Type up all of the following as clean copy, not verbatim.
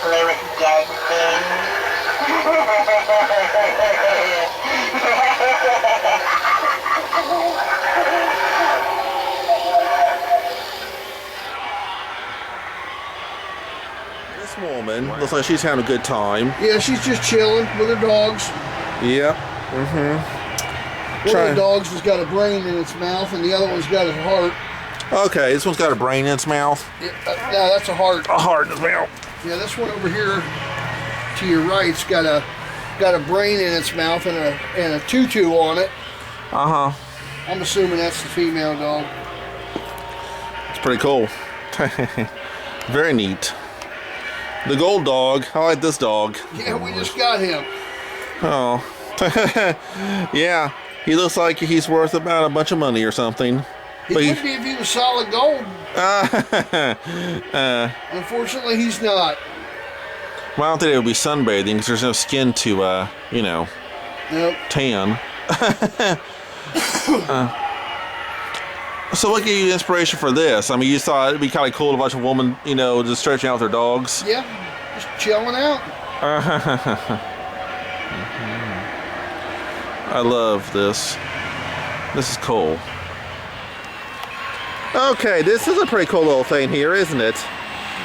play with dead things? This woman looks like she's having a good time. Yeah, she's just chilling with her dogs. Yep. One of the dogs has got a brain in its mouth, and the other one's got a heart. Okay, this one's got a brain in its mouth. Yeah, no, that's a heart. A heart in its mouth. Yeah, this one over here to your right's got a brain in its mouth and a tutu on it. I'm assuming that's the female dog. It's pretty cool. Very neat. The gold dog. I like this dog. Yeah, we just got him. Oh. Yeah, he looks like he's worth about a bunch of money or something. He would be if he was solid gold. Unfortunately, he's not. Well, I don't think it would be sunbathing because there's no skin to, Nope. tan. So what gave you the inspiration for this? I mean, you thought it'd be kind of cool to watch a woman, just stretching out with their dogs? Yeah, just chilling out. I love this. This is cool. Okay, this is a pretty cool little thing here, isn't it?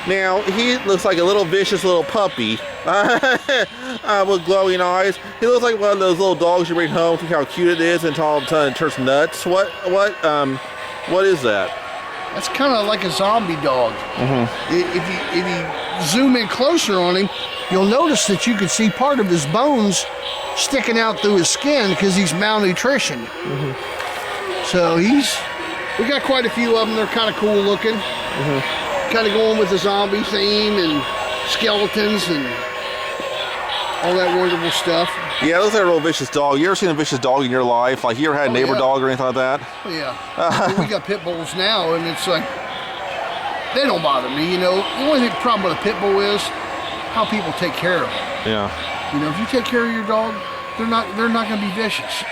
Now, he looks like a little vicious little puppy with glowing eyes. He looks like one of those little dogs you bring home, think how cute it is, and all of a sudden it turns nuts. What is that? That's kind of like a zombie dog. If you zoom in closer on him, you'll notice that you can see part of his bones sticking out through his skin because he's malnutrition. So we got quite a few of them. They're kind of cool looking. Kind of going with the zombie theme and skeletons and all that wonderful stuff. Yeah, it looks like a real vicious dog. You ever seen a vicious dog in your life? Like, you ever had a neighbor dog or anything like that? Yeah. We got pit bulls now, and it's like, they don't bother me, The only problem with a pit bull is how people take care of them. Yeah. If you take care of your dog, they're not going to be vicious.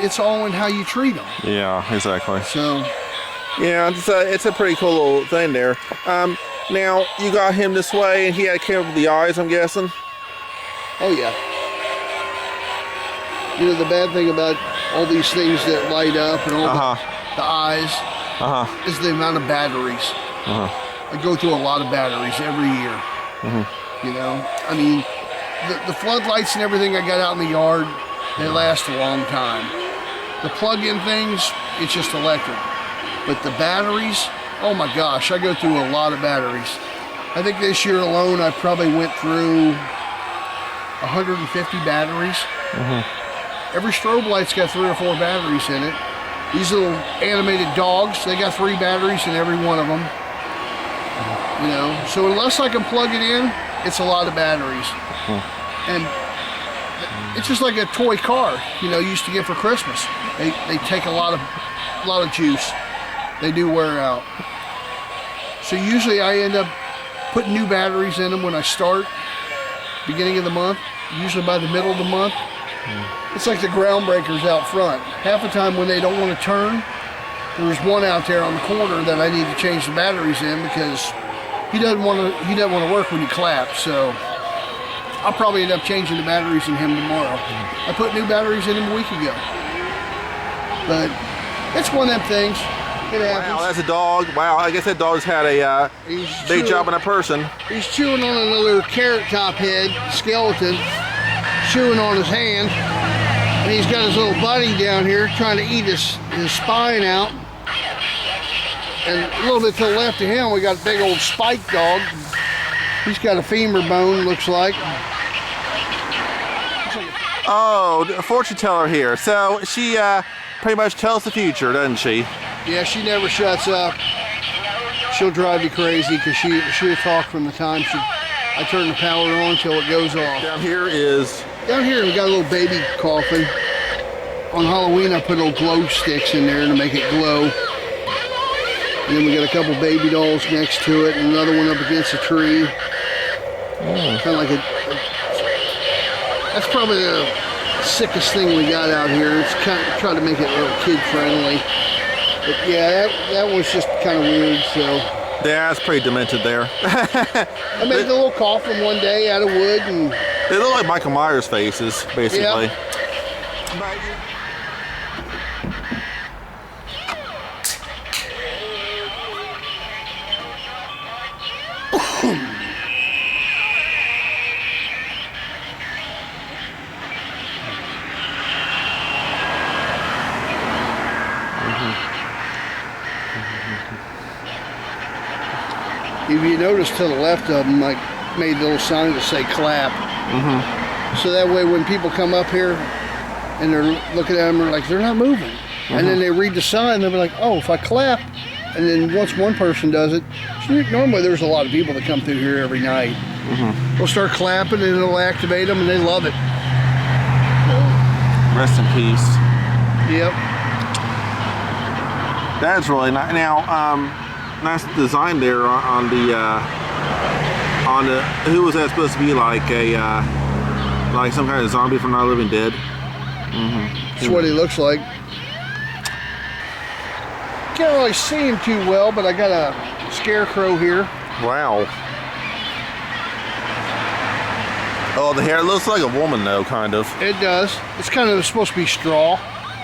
It's all in how you treat them. Yeah, exactly. So. Yeah, it's a pretty cool little thing there. Now, you got him this way, and he had came up with the eyes, I'm guessing? Oh, yeah. The bad thing about all these things that light up and all the eyes is the amount of batteries. I go through a lot of batteries every year. I mean, the floodlights and everything I got out in the yard, they last a long time. The plug-in things, it's just electric. But the batteries, oh my gosh, I go through a lot of batteries. I think this year alone, I probably went through 150 batteries. Every strobe light's got 3 or 4 batteries in it. These little animated dogs, they got 3 batteries in every one of them. So unless I can plug it in, it's a lot of batteries. And it's just like a toy car, you used to get for Christmas. They take a lot of juice. They do wear out. So usually I end up putting new batteries in them when I start, beginning of the month, usually by the middle of the month. It's like the ground breakers out front. Half the time when they don't want to turn, there's one out there on the corner that I need to change the batteries in because he doesn't want to work when you clap. So I'll probably end up changing the batteries in him tomorrow. I put new batteries in him a week ago. But it's one of them things. It happens. Wow, that's a dog. Wow, I guess that dog's had a big job in a person. He's chewing on another carrot top head skeleton, chewing on his hand. And he's got his little buddy down here trying to eat his spine out. And a little bit to the left of him, we got a big old spike dog. He's got a femur bone, looks like. Oh, a fortune teller here. So she pretty much tells the future, doesn't she? Yeah, she never shuts up. She'll drive you crazy because she'll talk from the time I turn the power on till it goes off. Down here we got a little baby coffin. On Halloween I put little glow sticks in there to make it glow. And then we got a couple baby dolls next to it and another one up against a tree. Kind of like that's probably the sickest thing we got out here. It's kind of trying to make it a little kid friendly. But yeah, that was just kind of weird, so. Yeah, it's pretty demented there. I made the little coffin one day out of wood, and They look like Michael Myers faces, basically. Yep. If you notice to the left of them, I made little signs that say clap. So that way when people come up here and they're looking at them, they're like, they're not moving. And then they read the sign, they'll be like, oh, if I clap, and then once one person does it, normally there's a lot of people that come through here every night. They'll start clapping and it'll activate them and they love it. Rest in peace. Yep. That's really nice. Now, nice design there on the who was that supposed to be, like a like some kind of zombie from Night of the Living Dead? That's what he looks like. Can't really see him too well, but I got a scarecrow here. Wow. Oh, the hair looks like a woman though, kind of. It does. It's kind of supposed to be straw.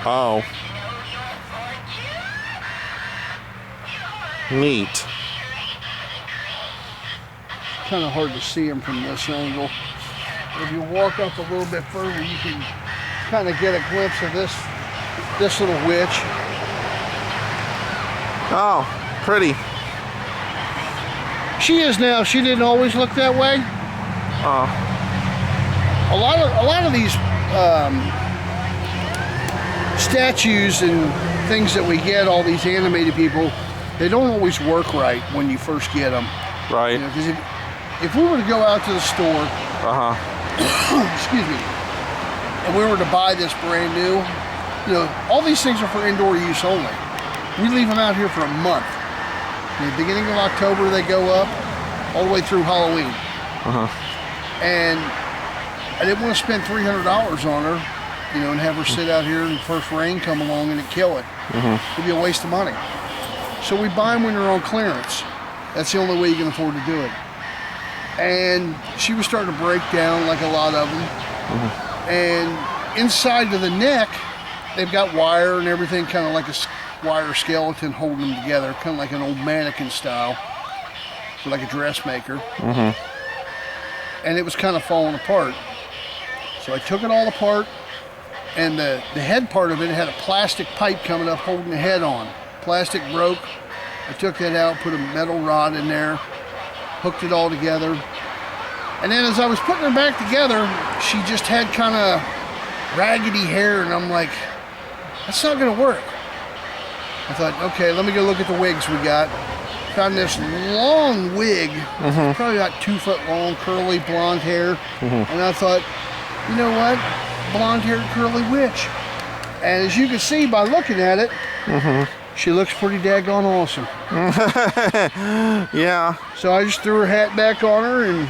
Oh. Neat. Kind of hard to see him from this angle. If you walk up a little bit further, you can kind of get a glimpse of this little witch. Oh, pretty. She is now. She didn't always look that way. Oh. A lot of these statues and things that we get, all these animated people, they don't always work right when you first get them. Right. Because if we were to go out to the store, excuse me, and we were to buy this brand new, all these things are for indoor use only. We leave them out here for a month. In the beginning of October, they go up all the way through Halloween. And I didn't want to spend $300 on her, and have her sit out here and the first rain come along and it kill it. It'd be a waste of money. So we buy them when they're on clearance. That's the only way you can afford to do it. And she was starting to break down like a lot of them. And inside of the neck, they've got wire and everything, kind of like a wire skeleton holding them together, kind of like an old mannequin style, so like a dressmaker. And it was kind of falling apart. So I took it all apart, and the head part of it had a plastic pipe coming up holding the head on. Plastic broke. I took that out, put a metal rod in there, hooked it all together. And then as I was putting her back together, she just had kind of raggedy hair, and I'm like, that's not gonna work. I thought, okay, let me go look at the wigs we got. Found this long wig, probably about 2 foot long, curly blonde hair. And I thought, you know what? Blonde-haired curly witch. And as you can see by looking at it, she looks pretty daggone awesome. Yeah. So I just threw her hat back on her and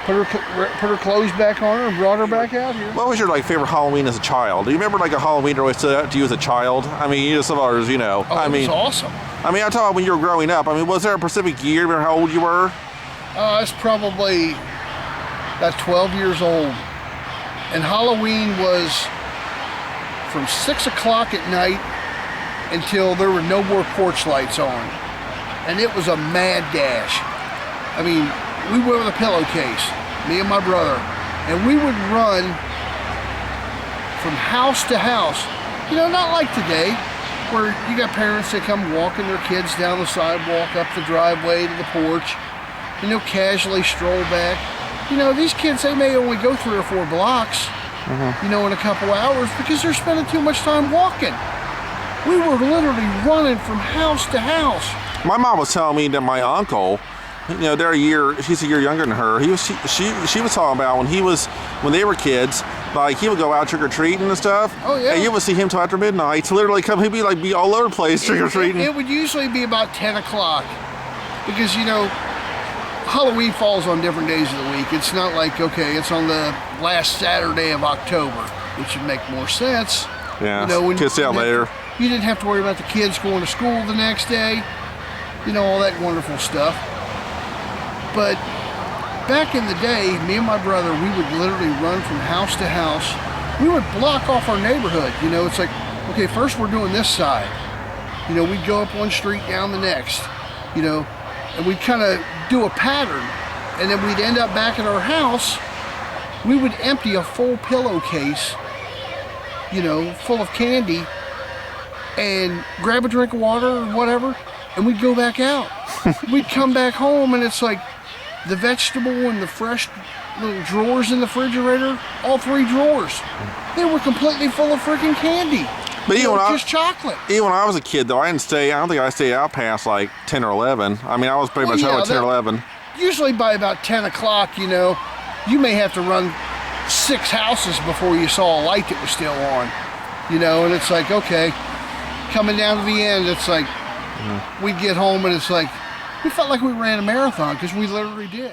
put her clothes back on her and brought her back out here. What was your favorite Halloween as a child? Do you remember a Halloween that always stood out to you as a child? I mean, you just of ours, Oh, it was awesome. I mean, I'm talking about when you were growing up. I mean, was there a specific year? Remember how old you were? I was probably about 12 years old. And Halloween was from 6 o'clock at night until there were no more porch lights on. And it was a mad dash. I mean, we went with a pillowcase, me and my brother, and we would run from house to house. Not like today, where you got parents that come walking their kids down the sidewalk, up the driveway to the porch, casually stroll back. These kids, they may only go 3 or 4 blocks, in a couple hours because they're spending too much time walking. We were literally running from house to house. My mom was telling me that my uncle, he's a year younger than her. She was talking about when they were kids, he would go out trick-or-treating and stuff. Oh yeah. And you would see him till after midnight to literally come, he'd be all over the place trick-or-treating. It would usually be about 10 o'clock because, Halloween falls on different days of the week. It's not like, okay, it's on the last Saturday of October, which would make more sense. Yeah, when kids stay out later. You didn't have to worry about the kids going to school the next day. you know, all that wonderful stuff. But back in the day, me and my brother, we would literally run from house to house. We would block off our neighborhood. You know, it's like, okay, first we're doing this side. You know, we'd go up one street, down the next, you know, and we'd kind of do a pattern. And then we'd end up back at our house. We would empty a full pillowcase, you know, full of candy, and grab a drink of water or whatever, and we'd go back out. We'd come back home, and it's like the vegetable and the fresh little drawers in the refrigerator, all 3 drawers, they were completely full of freaking candy. But even when just chocolate. Even when I was a kid, though, I don't think I stayed out past like 10 or 11. I mean, I was pretty much home at 10 or 11. Usually by about 10 o'clock, you know, you may have to run 6 houses before you saw a light that was still on, you know, and it's like, okay, coming down to the end, it's like, we'd get home and it's like, we felt like we ran a marathon because we literally did.